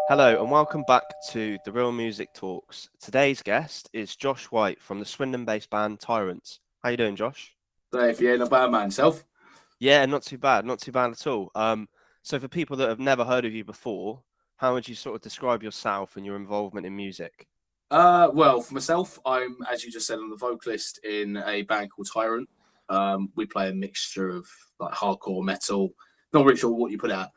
Hello and welcome back to the Real Music Talks. Today's guest is Josh White from the Swindon-based band Tyrants. How you doing, Josh? So if you're not bad man self. Yeah, not too bad, not too bad at all. So for people that have never heard of you before, how would you sort of describe yourself and your involvement in music? Well, for myself, I'm, as you just said, I'm the vocalist in a band called Tyrant. We play a mixture of like hardcore metal. Not really sure what you put out.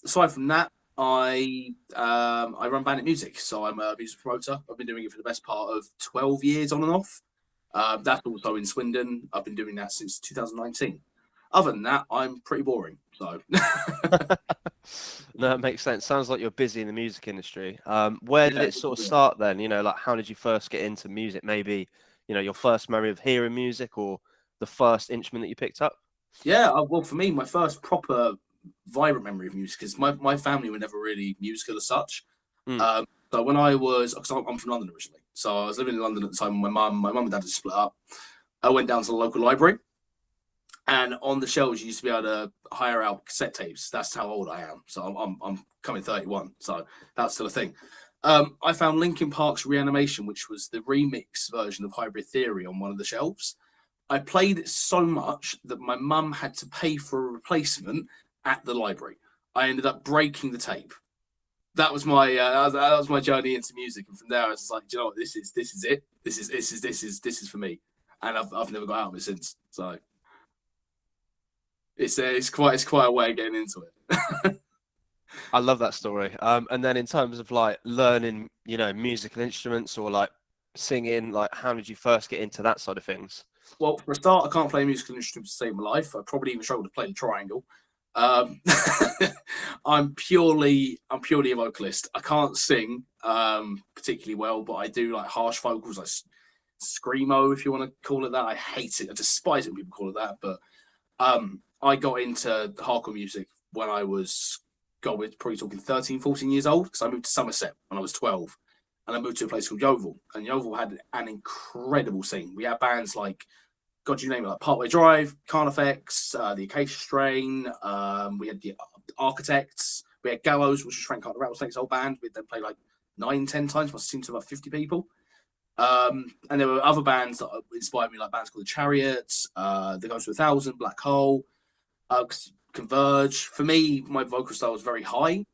Aside from that, I run Bandit Music, so I'm a music promoter. I've been doing it for the best part of 12 years on and off. That's also in Swindon. I've been doing that since 2019. Other than that, I'm pretty boring. So No, it makes sense. Sounds like you're busy in the music industry. Where did yeah, it sort of start then? Like how did you first get into music? Maybe, your first memory of hearing music or the first instrument that you picked up? yeah. Well, for me, my first proper vibrant memory of music is my family were never really musical as such. Mm. So when I was, because I'm from London originally, so I was living in London at the time. My mum and dad had split up. I went down to the local library, and on the shelves you used to be able to hire out cassette tapes. That's how old I am. So I'm coming 31. So that's still a thing. I found Linkin Park's Reanimation, which was the remix version of Hybrid Theory, on one of the shelves. I played it so much that my mum had to pay for a replacement at the library. I ended up breaking the tape. That was my that was my journey into music, and from there I was like, do you know what, this is it. This is for me, and I've never got out of it since. So it's quite a way of getting into it. I love that story. And then in terms of like learning, musical instruments or like singing, like how did you first get into that side of things? Well, for a start, I can't play a musical instrument to save my life. I probably even struggle to play the triangle. Um, I'm purely a vocalist. I can't sing particularly well, but I do like harsh vocals, like screamo, if you want to call it that. I hate it. I despise it when people call it that. But I got into hardcore music when I was, God, we're probably talking 13, 14 years old, because I moved to Somerset when I was 12. And I moved to a place called Yeovil. And Yeovil had an incredible scene. We had bands like, God, you name it, like Partway Drive, Carnifex, the Acacia Strain. We had the Architects. We had Gallows, which was Frank Carter Rattlesnake's old band. We'd then play like 9, 10 times. Must have seemed to about 50 people. And there were other bands that inspired me, like bands called The Chariots, The Ghost of a Thousand, Black Hole, Converge. For me, my vocal style was very high.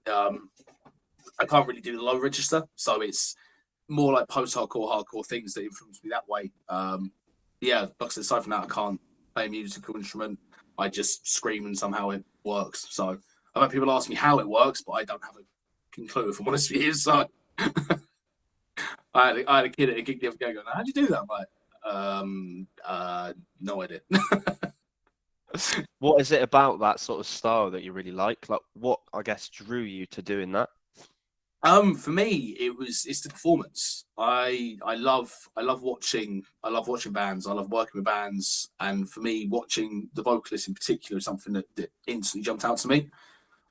I can't really do the low register, so it's more like post-hardcore, hardcore things that influence me that way. Yeah, like I said, aside from that, I can't play a musical instrument. I just scream and somehow it works. So I've had people ask me how it works, but I don't have a clue, if I'm honest with you. So I had a kid at a gig the other day going, how'd you do that? I'm like, no idea. What is it about that sort of style that you really like? Like what, I guess, drew you to doing that? For me, it's the performance. I love watching bands. I love working with bands, and for me, watching the vocalist in particular is something that instantly jumped out to me.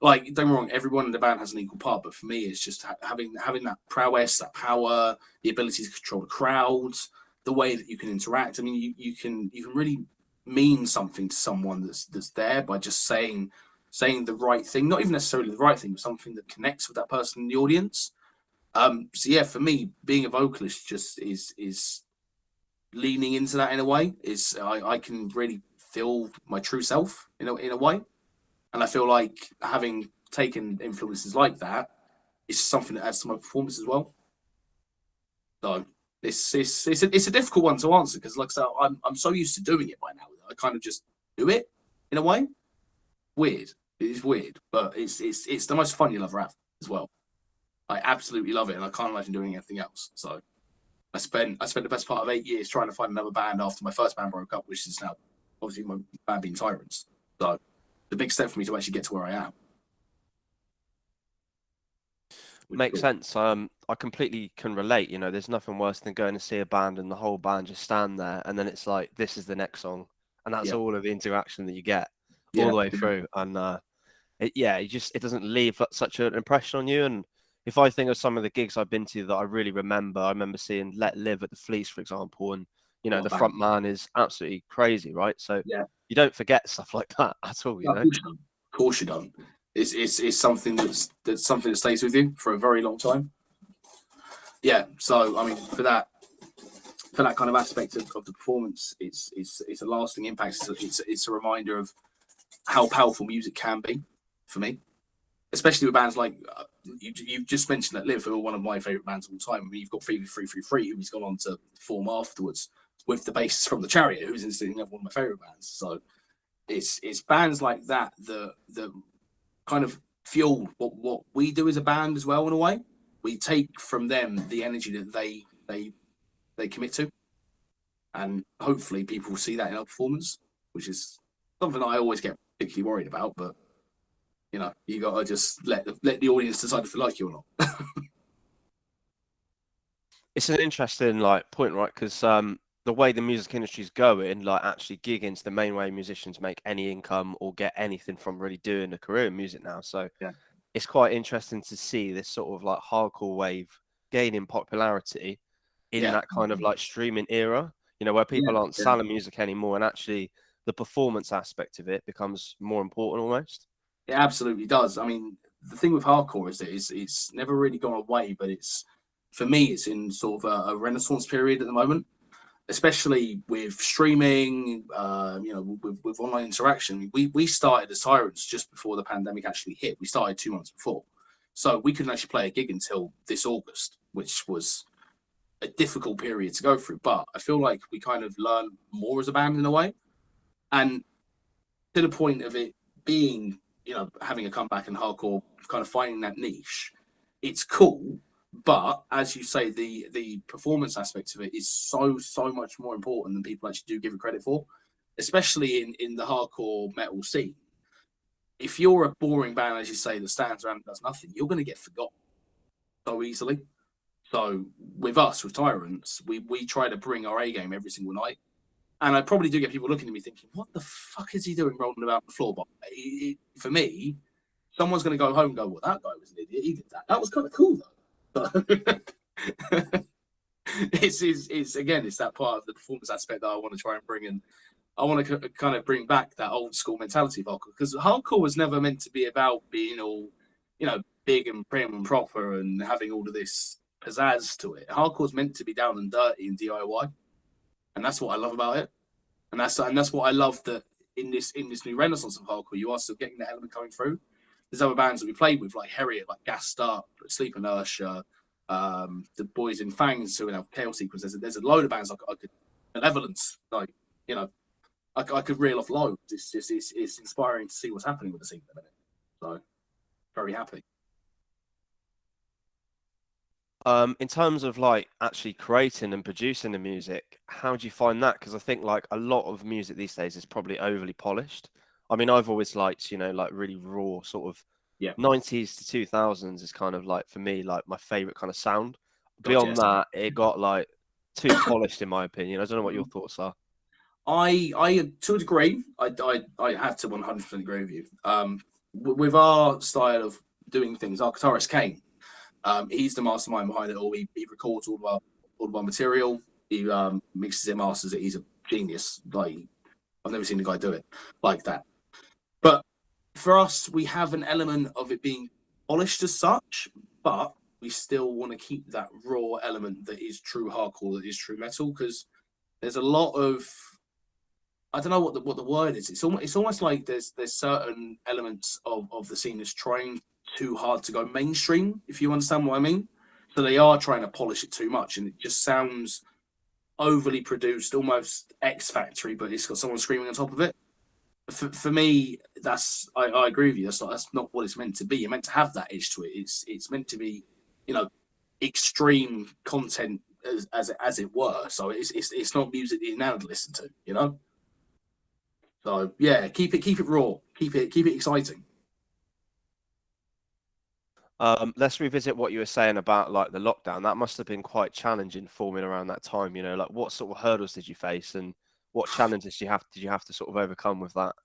Like, don't get me wrong, everyone in the band has an equal part, but for me, it's just having that prowess, that power, the ability to control the crowd, the way that you can interact. I mean, you can really mean something to someone that's there by just saying the right thing, not even necessarily the right thing, but something that connects with that person in the audience. So yeah, for me, being a vocalist just is leaning into that in a way. Is I can really feel my true self in a way, and I feel like having taken influences like that is something that adds to my performance as well. So it's a difficult one to answer, because like I said, I'm so used to doing it by now that I kind of just do it in a way. Weird. It is weird, but it's the most fun you'll ever have as well. I absolutely love it, and I can't imagine doing anything else. So I spent the best part of 8 years trying to find another band after my first band broke up, which is now obviously my band being Tyrants. So the big step for me to actually get to where I am. Makes sense. I completely can relate. There's nothing worse than going to see a band and the whole band just stand there, and then it's like, this is the next song, and that's Yeah, all of the interaction that you get all yeah, the way through. And it doesn't leave such an impression on you. And if I think of some of the gigs I've been to that I really remember, I remember seeing Let Live at the Fleece, for example, and oh, the bang. front man is absolutely crazy, right? So Yeah. you don't forget stuff like that at all. No, of course you don't. Of course you don't. It's something that's something that stays with you for a very long time. Yeah. So I mean, for that kind of aspect of the performance, it's a lasting impact. It's a reminder of how powerful music can be for me, especially with bands like you've just mentioned that Live, who are one of my favourite bands of all time. I mean, you've got 333, who's gone on to form afterwards with the bassist from the Chariot, who's instantly one of my favourite bands. So it's bands like that that kind of fuel what we do as a band as well. In a way, we take from them the energy that they commit to, and hopefully people will see that in our performance, which is something that I always get particularly worried about. But you know, you gotta just let the audience decide if they like you or not. It's an interesting point, right? Because the way the music industry is going, actually gigging's the main way musicians make any income or get anything from really doing a career in music now. So Yeah. It's quite interesting to see this sort of hardcore wave gaining popularity in that kind of streaming era, where people aren't selling music anymore, and actually the performance aspect of it becomes more important almost. It absolutely does. I mean, the thing with hardcore is that it's never really gone away, but for me, it's in sort of a renaissance period at the moment, especially with streaming, with online interaction. We started as Tyrants just before the pandemic actually hit. We started 2 months before. So we couldn't actually play a gig until this August, which was a difficult period to go through. But I feel like we kind of learned more as a band in a way. And to the point of it being, having a comeback in hardcore, kind of finding that niche, it's cool. But as you say, the performance aspect of it is so much more important than people actually do give it credit for, especially in the hardcore metal scene. If you're a boring band, as you say, that stands around and does nothing, you're going to get forgotten so easily. So with us, with Tyrants, we try to bring our A game every single night. And I probably do get people looking at me thinking, what the fuck is he doing rolling about the floor? But for me, someone's going to go home and go, well, that guy was an idiot. He did that. That was kind of cool, though. It's that part of the performance aspect that I want to try and bring in. I want to kind of bring back that old school mentality of hardcore, because hardcore was never meant to be about being all, big and prim and proper and having all of this pizzazz to it. Hardcore is meant to be down and dirty and DIY, and that's what I love about it. And that's what I love, that in this new renaissance of hardcore, you are still getting that element coming through. There's other bands that we played with, like Harriet, like Gassed Up, Sleep Inertia, the boys in Fangs who have Chaos Sequence. There's a load of bands I could, Benevolence, I could reel off loads. It's inspiring to see what's happening with the scene at the minute. So very happy. In terms of actually creating and producing the music, how do you find that? Because I think a lot of music these days is probably overly polished. I mean, I've always liked, really raw sort of 90s to 2000s is kind of for me, my favorite kind of sound. Beyond that, it got too polished in my opinion. I don't know what your thoughts are. I to a degree, I have to 100% agree with you. With our style of doing things, our guitarist Kane, he's the mastermind behind it all. He records all of our material. He mixes it, masters it. He's a genius. I've never seen a guy do it like that. But for us, we have an element of it being polished as such, but we still want to keep that raw element that is true hardcore, that is true metal, because there's a lot of, I don't know what the word is. It's almost like there's certain elements of the scene that's trying too hard to go mainstream, if you understand what I mean. So they are trying to polish it too much, and it just sounds overly produced, almost X Factory, but it's got someone screaming on top of it. For me, I agree with you. That's not what it's meant to be. You're meant to have that edge to it. It's meant to be, extreme content as it were. So it's not music that you're now to listen to, So yeah, keep it raw, keep it exciting. Let's revisit what you were saying about the lockdown. That must have been quite challenging forming around that time. What sort of hurdles did you face, and what challenges did you have to sort of overcome with that?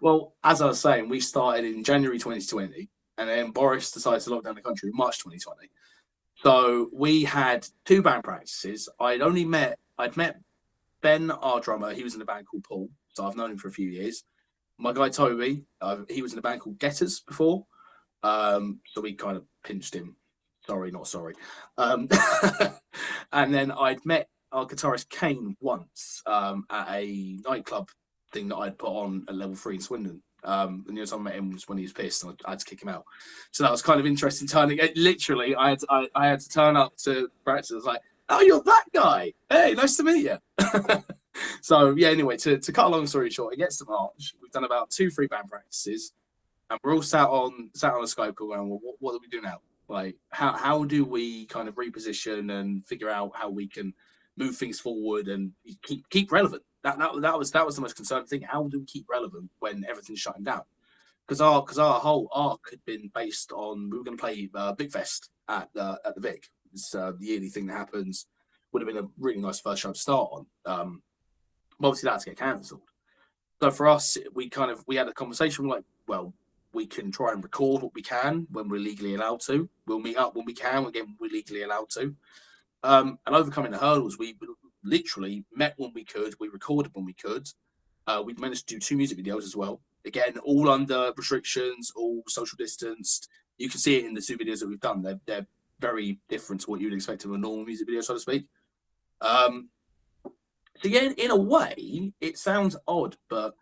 Well, as I was saying, we started in January 2020, and then Boris decided to lock down the country in March 2020. So we had 2 band practices. I'd met Ben, our drummer. He was in a band called Paul, so I've known him for a few years. my guy Toby, he was in a band called Getters before, so we kind of pinched him. Sorry, not sorry. And then I'd met our guitarist Kane once at a nightclub thing that I'd put on at Level 3 in Swindon. And the only time I met him was when he was pissed, and I had to kick him out. So that was kind of interesting. Turning it, literally, I had to turn up to practice. I was like, "Oh, you're that guy! Hey, nice to meet you." So yeah. Anyway, to cut a long story short, it gets to March. We've done about 2-3 band practices, and we're all sat on a Skype call going, "Well, what do we do now? Like, how do we kind of reposition and figure out how we can move things forward and keep relevant?" That was the most concerning thing. How do we keep relevant when everything's shutting down? Because our whole arc had been based on, we were going to play Big Fest at the Vic. It's the yearly thing that happens. Would have been a really nice first show to start on. Obviously, that had to get cancelled. So for us, we had a conversation like, well, we can try and record what we can when we're legally allowed to. We'll meet up when we can, again, we're legally allowed to. And overcoming the hurdles, we literally met when we could, we recorded when we could. We managed to do 2 music videos as well. Again, all under restrictions, all social distanced. You can see it in the 2 videos that we've done. They're very different to what you'd expect of a normal music video, so to speak. So yeah, in a way, it sounds odd, but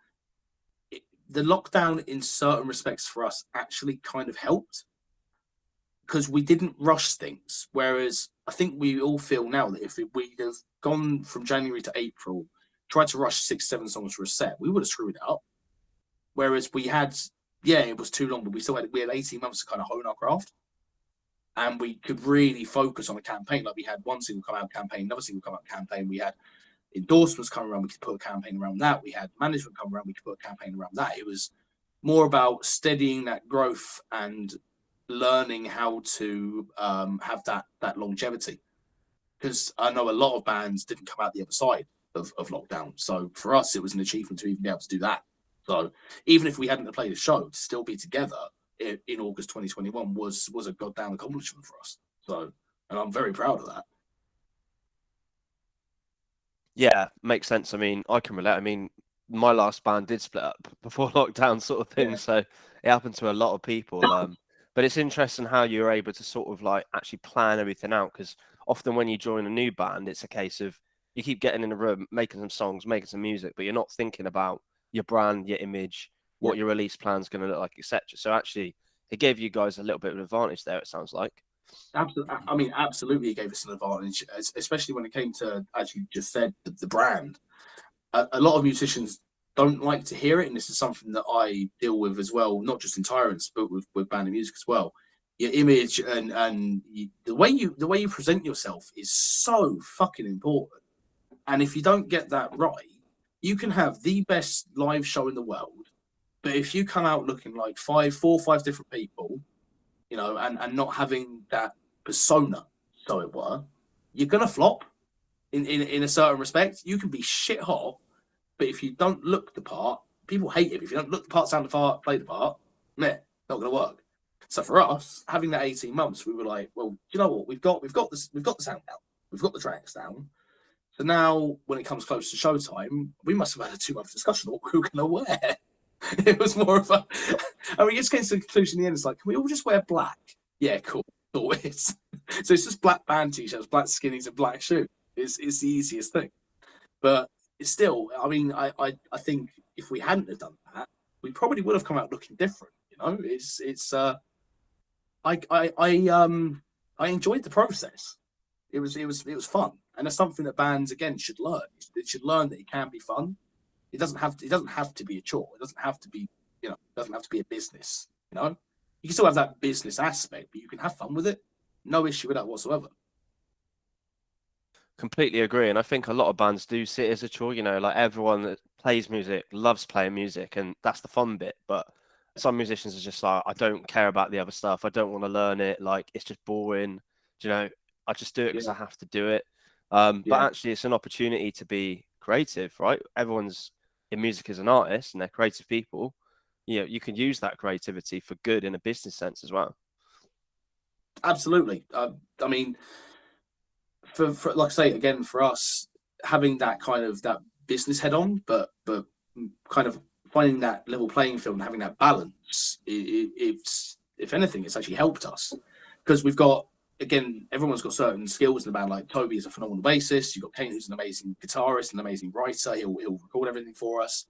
the lockdown in certain respects for us actually kind of helped, because we didn't rush things. Whereas I think we all feel now that if we'd have gone from January to April, tried to rush 6-7 songs for a set, we would have screwed it up. Whereas we had, yeah, it was too long, but we had 18 months to kind of hone our craft. And we could really focus on a campaign. Like, we had one single come out campaign, another single come out campaign. We had endorsements come around, we could put a campaign around that. We had management come around, we could put a campaign around that. It was more about steadying that growth and learning how to have that longevity. Because I know a lot of bands didn't come out the other side of lockdown. So for us, it was an achievement to even be able to do that. So even if we hadn't played a show, to still be together in August 2021 was a goddamn accomplishment for us. So, and I'm very proud of that. Yeah, makes sense. I mean, I can relate. I mean, my last band did split up before lockdown, sort of thing. Yeah. So it happened to a lot of people. But it's interesting how you're able to sort of like actually plan everything out, because often when you join a new band, it's a case of you keep getting in a room, making some songs, making some music, but you're not thinking about your brand, your image, what your release plan is going to look like, etc. So actually, it gave you guys a little bit of an advantage there, it sounds like. Absolutely. I mean, absolutely, it gave us an advantage, especially when it came to, as you just said, the brand. A lot of musicians don't like to hear it, and this is something that I deal with as well, not just in Tyrants, but with band and music as well. Your image and the way you present yourself is so fucking important. And if you don't get that right, you can have the best live show in the world, but if you come out looking like 4 or 5 different people, you know, and not having that persona, so it were, you're gonna flop. In a certain respect, you can be shit hot, but if you don't look the part, people hate it. If you don't look the part, sound the part, play the part, meh, not gonna work. So for us, having that 18 months, we were like, well, you know what, we've got the sound down, we've got the tracks down. So now, when it comes close to showtime, we must have had a 2-month discussion on what we were gonna wear. It was more of a, and we just came to the conclusion in the end. It's like, can we all just wear black? Yeah, cool. Always. So it's just black band t-shirts, black skinnies, and black shoes. It's the easiest thing. But it's still, I mean, I think if we hadn't have done that, we probably would have come out looking different. You know, I enjoyed the process. It was fun, and it's something that bands again should learn. It should learn that it can be fun. It doesn't have to be a chore. It doesn't have to be, you know, it doesn't have to be a business. You know, you can still have that business aspect, but you can have fun with it. No issue with that whatsoever. Completely agree. And I think a lot of bands do see it as a chore, you know, like everyone that plays music loves playing music, and that's the fun bit. But some musicians are just like, I don't care about the other stuff. I don't want to learn it. Like, it's just boring. Do you know, I just do it because I have to do it. But actually, it's an opportunity to be creative, right? Everyone's in music as an artist, and they're creative people. You know, you can use that creativity for good in a business sense as well. Absolutely. I mean, for like I say again, for us, having that kind of that business head on, but kind of finding that level playing field and having that balance, it's, if anything, it's actually helped us, because we've got, again, everyone's got certain skills in the band. Like Toby is a phenomenal bassist. You've got Kane, who's an amazing guitarist, an amazing writer. He'll record everything for us.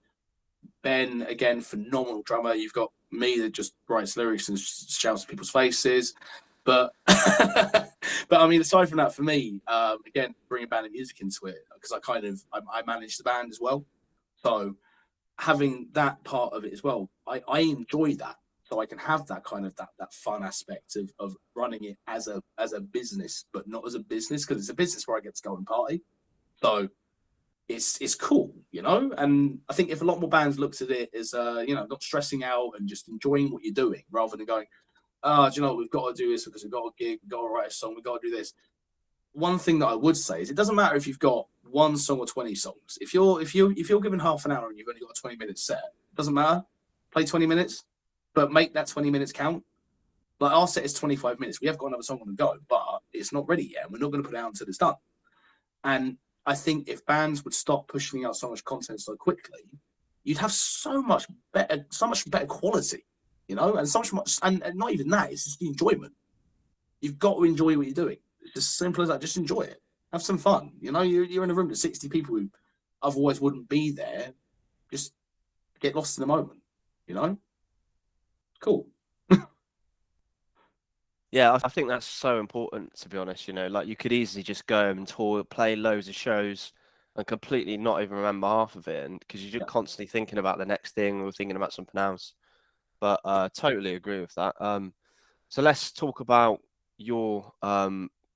Ben, again, phenomenal drummer. You've got me that just writes lyrics and shouts at people's faces. But but I mean, aside from that, for me, again, bringing band and music into it, because I manage the band as well. So having that part of it as well, I enjoy that. So I can have that kind of that fun aspect of running it as a business, but not as a business, because it's a business where I get to go and party. So it's cool, you know. And I think if a lot more bands looked at it as you know, not stressing out and just enjoying what you're doing, rather than going, oh, do you know, we've got to do this because we've got a gig, we've got to write a song, we've got to do this. One thing that I would say is it doesn't matter if you've got one song or 20 songs. If you're given half an hour and you've only got a 20-minute set, it doesn't matter. Play 20 minutes, but make that 20 minutes count. Like our set is 25 minutes. We have got another song on the go, but it's not ready yet. And we're not going to put it out until it's done. And I think if bands would stop pushing out so much content so quickly, you'd have so much better quality, you know, and and not even that, it's just the enjoyment. You've got to enjoy what you're doing. It's as simple as that. Just enjoy it. Have some fun. You know, you're in a room with 60 people who otherwise wouldn't be there. Just get lost in the moment, you know? Cool. Yeah, I think that's so important, to be honest. You know, like you could easily just go and tour, play loads of shows and completely not even remember half of it, and because you're just constantly thinking about the next thing or thinking about something else. But totally agree with that. So let's talk about your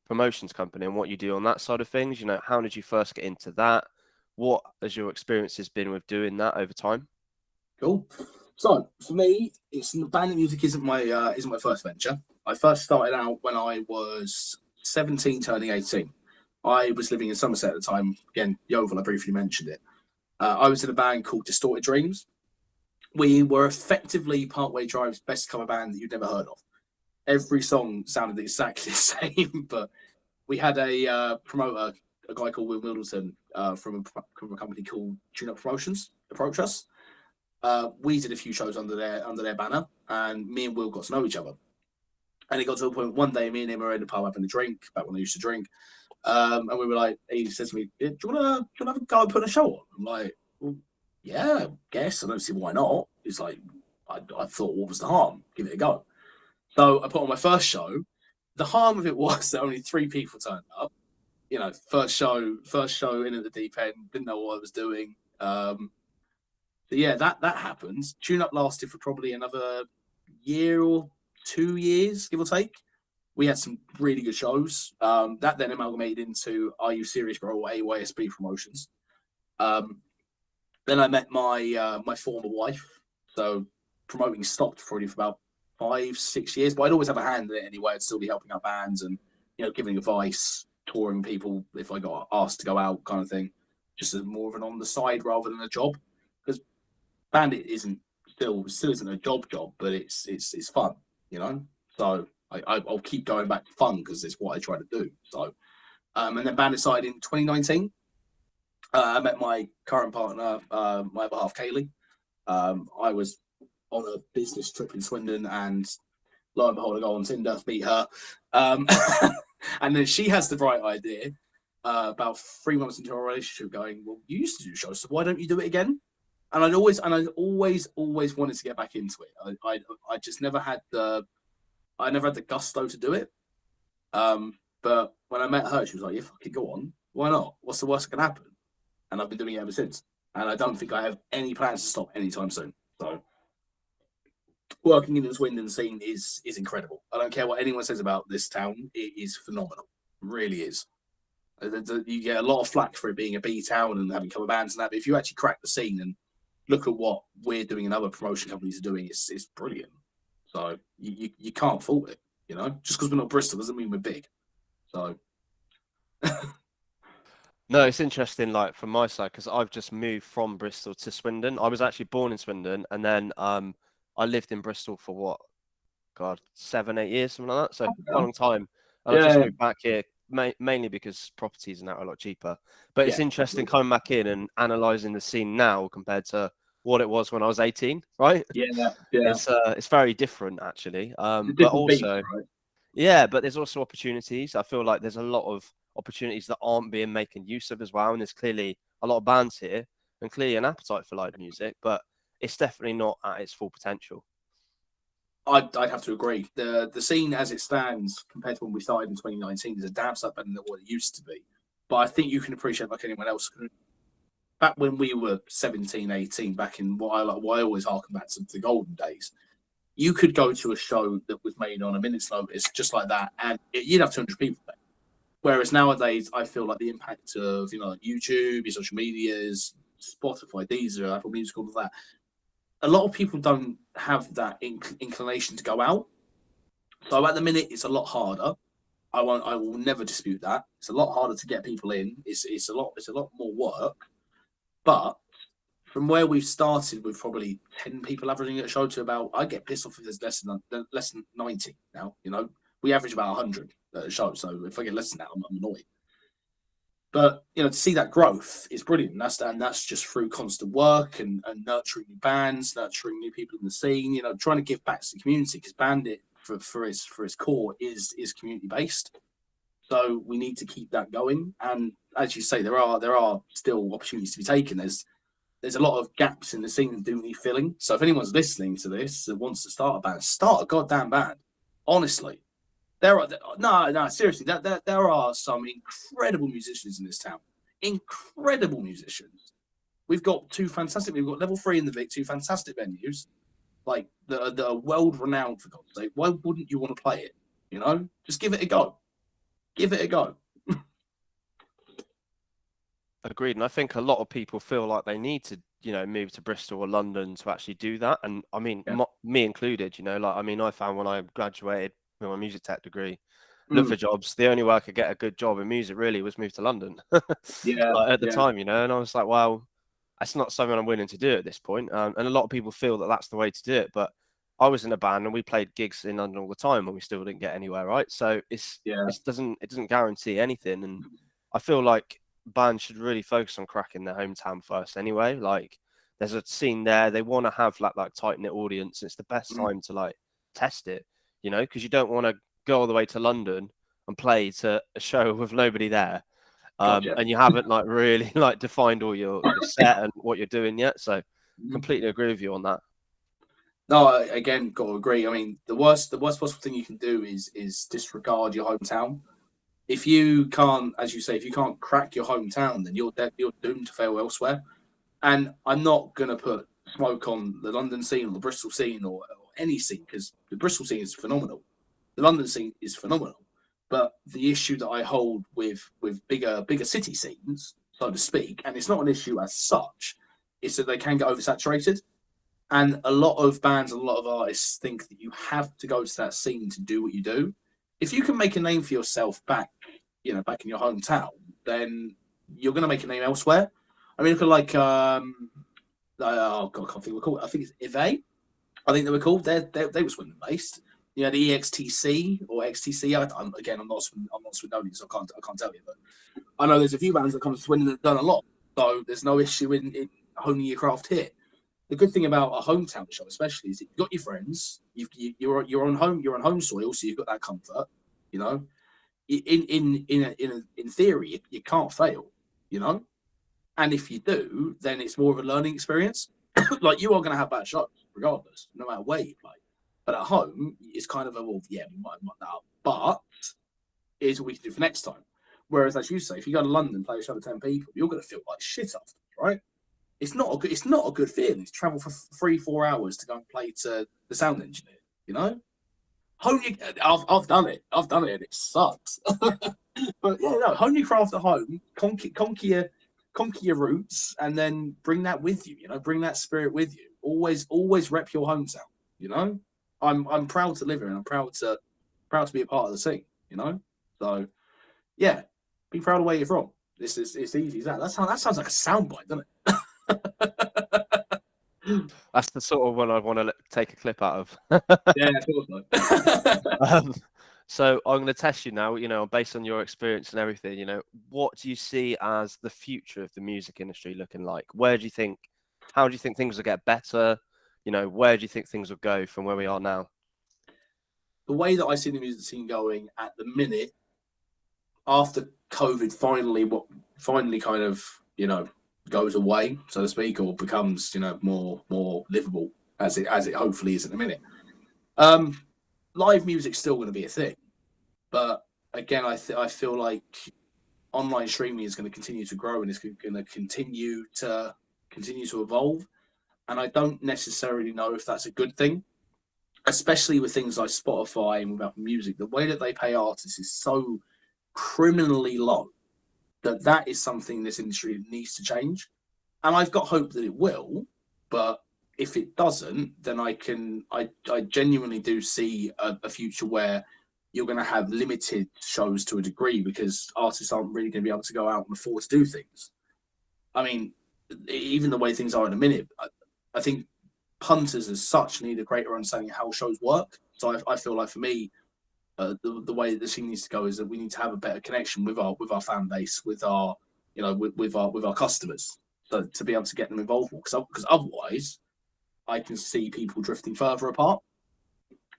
promotions company and what you do on that side of things. You know, how did you first get into that? What has your experiences been with doing that over time? Cool. So for me, band and music isn't my first venture. I first started out when I was 17, turning 18. I was living in Somerset at the time. Again, Yeovil, I briefly mentioned it. I was in a band called Distorted Dreams. We were effectively Parkway Drive's best cover band that you'd never heard of. Every song sounded exactly the same, but we had a promoter, a guy called Will Middleton, from a company called Tune Up Promotions, approach us. We did a few shows under their banner, and me and Will got to know each other. And it got to a point one day, me and him were in the pub having a drink, back when I used to drink. And we were like, he says to me, do you want to have a go and put a show on? I'm like, well, yeah, I guess. I don't see why not. He's like, I thought, what was the harm? Give it a go. So I put on my first show. The harm of it was that only 3 people turned up. You know, first show in at the deep end, didn't know what I was doing. So yeah, that happened. Tune Up lasted for probably another year or 2 years, give or take. We had some really good shows. That then amalgamated into Are You Serious Bro or AYSB promotions. Then I met my former wife. So promoting stopped probably for about 5-6 years, but I'd always have a hand in it anyway. I'd still be helping out bands and, you know, giving advice, touring people if I got asked to go out, kind of thing. Just as more of an on the side rather than a job, because bandit still isn't a job, but it's fun, you know. So I'll keep going back to fun because it's what I try to do. So and then bandit started in 2019. I met my current partner, my other half, Kaylee. I was on a business trip in Swindon, and lo and behold, I go on Tinder, meet her. And then she has the bright idea about 3 months into our relationship, going, "Well, you used to do shows, so why don't you do it again?" And I always wanted to get back into it. I just never had the gusto to do it. But when I met her, she was like, "Yeah, fucking go on. Why not? What's the worst that can happen?" And I've been doing it ever since. And I don't think I have any plans to stop anytime soon. So working in the Swindon scene is incredible. I don't care what anyone says about this town. It is phenomenal. It really is. You get a lot of flack for it being a B town and having cover bands and that. But if you actually crack the scene and look at what we're doing and other promotion companies are doing, it's brilliant. So you can't fault it. You know, just because we're not Bristol doesn't mean we're big. So. No, it's interesting, like from my side, because I've just moved from Bristol to Swindon. I was actually born in Swindon, and then I lived in Bristol for what, God, 7-8 years, something like that. So quite a long time. And I just moved back here mainly because properties are now a lot cheaper. But it's interesting coming back in and analysing the scene now compared to what it was when I was 18, right? Yeah, yeah. It's very different actually. It's a But different beast, also, right? yeah, but there's also opportunities. I feel like there's a lot of opportunities that aren't being making use of as well. And there's clearly a lot of bands here and clearly an appetite for live music, but it's definitely not at its full potential. I'd have to agree. The scene as it stands compared to when we started in 2019 is a damn sight better than what it used to be. But I think you can appreciate like anyone else. Back when we were 17, 18, back in what I always harken back to the golden days, you could go to a show that was made on a minute's notice, just like that, and you'd have 200 people there. Whereas nowadays, I feel like the impact of like YouTube, your social medias, Spotify, Deezer, Apple Music, all of that, a lot of people don't have that inclination to go out. So at the minute, it's a lot harder. I will never dispute that. It's a lot harder to get people in. It's a lot more work. But from where we've started with probably 10 people averaging at a show to about, I get pissed off if there's less than 90 now. We average about 100 at a show. So if I get less than that, I'm annoyed. But to see that growth is brilliant. That's just through constant work and nurturing new bands, nurturing new people in the scene. Trying to give back to the community, because Bandit for its core is community based. So we need to keep that going. And as you say, there are still opportunities to be taken. There's a lot of gaps in the scene that do need filling. So if anyone's listening to this that wants to start a band, start a goddamn band. Honestly. Seriously. There are some incredible musicians in this town. Incredible musicians. We've got we've got level 3 in the Vic, 2 fantastic venues, like that are world renowned, for God's sake. Why wouldn't you want to play it? Just give it a go. Give it a go. Agreed. And I think a lot of people feel like they need to, move to Bristol or London to actually do that. And I mean, me included, I found when I graduated with my music tech degree, look for jobs. The only way I could get a good job in music really was move to London. Like at the time, and I was like, well, that's not something I'm willing to do at this point. And a lot of people feel that that's the way to do it. But I was in a band and we played gigs in London all the time and we still didn't get anywhere, right? So it doesn't guarantee anything. And I feel like bands should really focus on cracking their hometown first anyway. Like there's a scene there, they want to have like tight-knit audience. It's the best time to like test it, because you don't want to go all the way to London and play to a show with nobody there. And you haven't like really like defined all your set and what you're doing yet. So completely agree with you on that. No, again, got to agree. I mean, the worst possible thing you can do is disregard your hometown. If you can't, as you say, if you can't crack your hometown, then you're doomed to fail elsewhere. And I'm not going to put smoke on the London scene or the Bristol scene or any scene, because the Bristol scene is phenomenal. The London scene is phenomenal. But the issue that I hold with bigger city scenes, so to speak, and it's not an issue as such, is that they can get oversaturated. And a lot of bands, a lot of artists think that you have to go to that scene to do what you do. If you can make a name for yourself back in your hometown, then you're going to make a name elsewhere. I mean, look at like, oh God, I can't think we're called. I think it's Ive. I think they were called. They were Swindon based. The EXTC or XTC. I'm not Swindonian, so I can't tell you. But I know there's a few bands that come to Swindon that have done a lot. So there's no issue in honing your craft here. The good thing about a hometown show, especially, is you've got your friends. You're on home soil, so you've got that comfort. In theory, you can't fail. And if you do, then it's more of a learning experience. Like you are going to have bad shows, regardless, no matter where you play. But at home, it's kind of we might muck that up. But here's what we can do for next time. Whereas, as you say, if you go to London, play a show with 10 people, you're going to feel like shit afterwards, right? It's not a good feeling to travel for 3-4 hours to go and play to the sound engineer. Hone I've done it. And it sucks. But hone your craft at home, conquer your roots, and then bring that with you. Bring that spirit with you. Always rep your hometown. I'm proud to live here, and I'm proud to be a part of the scene. So yeah, be proud of where you're from. It's easy as that. That sounds like a soundbite, doesn't it? That's the sort of one I want to take a clip out of. Yeah, of course not. So I'm going to test you now, based on your experience and everything, what do you see as the future of the music industry looking like? Where do you think How do you think things will get better? You know, where do you think things will go from where we are now? The way that I see the music scene going at the minute, after COVID finally kind of, goes away, so to speak, or becomes, more livable as it hopefully is at the minute. Live music's still going to be a thing, but again, I feel like online streaming is going to continue to grow and it's going to continue to evolve. And I don't necessarily know if that's a good thing, especially with things like Spotify and with Apple Music. The way that they pay artists is so criminally low that is something this industry needs to change. And I've got hope that it will, but if it doesn't, then I genuinely do see a future where you're going to have limited shows to a degree because artists aren't really going to be able to go out and afford to do things. I mean, even the way things are in a minute, I think punters as such need a greater understanding of how shows work. So I feel like for me, the way that the scene needs to go is that we need to have a better connection with our fan base, with our with our customers, so to be able to get them involved. Because otherwise, I can see people drifting further apart,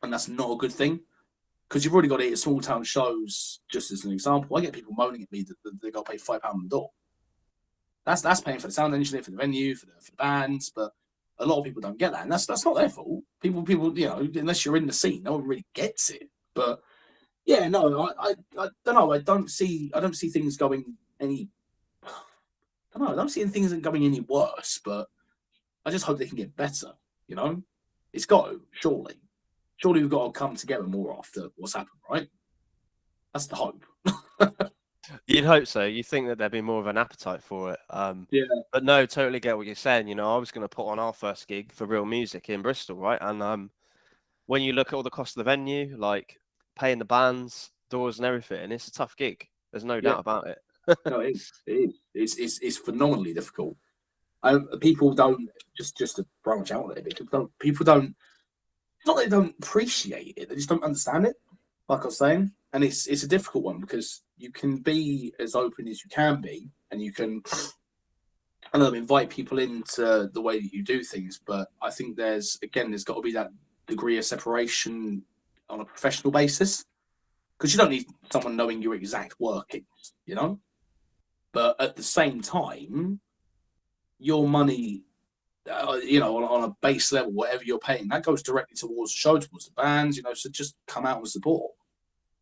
and that's not a good thing. Because you've already got it at small town shows. Just as an example, I get people moaning at me that they got to pay £5 on the door. That's paying for the sound engineer, for the venue, for the bands, but a lot of people don't get that, and that's not their fault. People, unless you're in the scene, no one really gets it. But yeah, no, I don't know. I don't see things going any. I don't know. I don't see things going any worse, but I just hope they can get better. It's got to, surely. Surely we've got to come together more after what's happened, right? That's the hope. You'd hope so. You think that there'd be more of an appetite for it. Yeah. But no, totally get what you're saying. I was going to put on our first gig for Real Music in Bristol, right? And when you look at all the cost of the venue, like paying the bands, doors and everything, it's a tough gig. There's no doubt about it. No, it is. It's phenomenally difficult. People don't, just to branch out a little bit, people don't, it's not that they don't appreciate it, they just don't understand it, like I was saying. And it's a difficult one because you can be as open as you can be, and you can invite people into the way that you do things. But I think there's got to be that degree of separation on a professional basis, because you don't need someone knowing your exact workings, But at the same time, your money, on a base level, whatever you're paying, that goes directly towards the show, towards the bands, So just come out and support.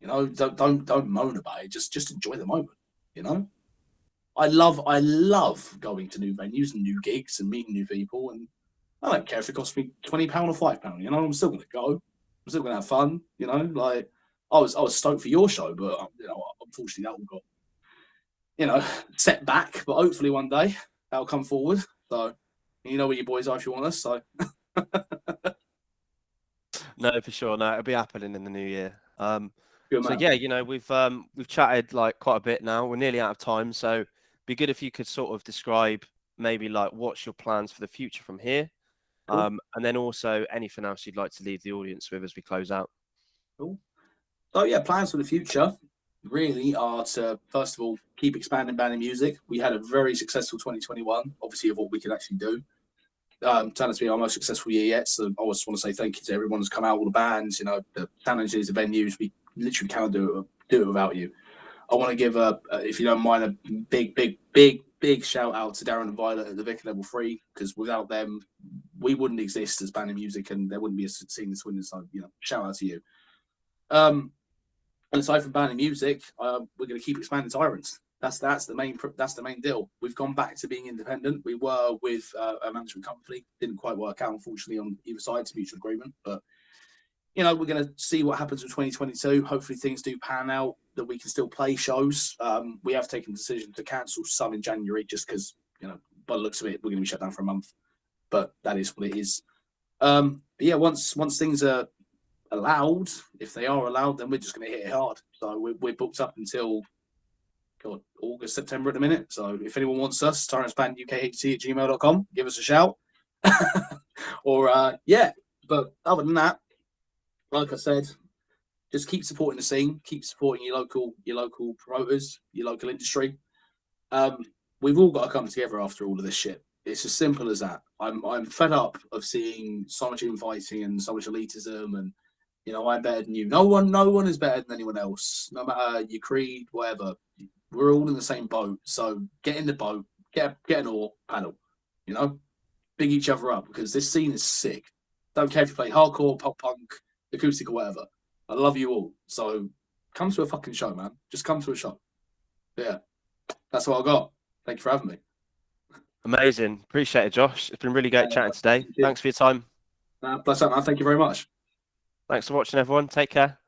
Don't moan about it. Just enjoy the moment. I love going to new venues and new gigs and meeting new people, and I don't care if it costs me £20 or £5. I'm still gonna go. I'm still gonna have fun. Like I was stoked for your show, but unfortunately that all got set back. But hopefully one day that'll come forward. So you know where your boys are if you want us. So no, for sure. No, it'll be happening in the new year. good So man. yeah, we've chatted like quite a bit now. We're nearly out of time, so it'd be good if you could sort of describe maybe like what's your plans for the future from here, Cool. and then also anything else you'd like to leave the audience with as we close out. Cool. So yeah, plans for the future really are to, first of all, keep expanding Banning Music. We had a very successful 2021, obviously, of what we could actually do. Turned out to be our most successful year yet. So I just want to say thank you to everyone who's come out, all the bands, the challenges, the venues. We literally cannot do it without you. I want to give if you don't mind, a big shout out to Darren and Violet at the Vicar Level 3, because without them, we wouldn't exist as Banning Music, and there wouldn't be a scene in Swindon. So shout out to you. And aside from Banning Music, we're going to keep expanding Tyrants. That's the main deal. We've gone back to being independent. We were with a management company. Didn't quite work out, unfortunately, on either side's mutual agreement. But we're going to see what happens in 2022. Hopefully, things do pan out that we can still play shows. We have taken the decision to cancel some in January, just because by the looks of it, we're going to be shut down for a month. But that is what it is. But yeah, once things are allowed, if they are allowed, then we're just going to hit it hard. So we're booked up until August, September at the minute. So if anyone wants us, tyrantsbandukht@gmail.com, give us a shout. Or but other than that, like I said, just keep supporting the scene, keep supporting your local promoters, your local industry. We've all got to come together after all of this shit. It's as simple as that. I'm fed up of seeing so much infighting and so much elitism, and you know, I'm better than you. No one is better than anyone else, no matter your creed, whatever. We're all in the same boat. So get in the boat, get an oar, paddle. You know, big each other up, because this scene is sick. Don't care if you play hardcore, pop punk, acoustic, or whatever. I love you all. So come to a fucking show, man. Just come to a show. Yeah, that's what I got. Thank you for having me. Amazing. Appreciate it, Josh. It's been really great chatting today. Thanks for your time. Bless up, man. Thank you very much. Thanks for watching, everyone. Take care.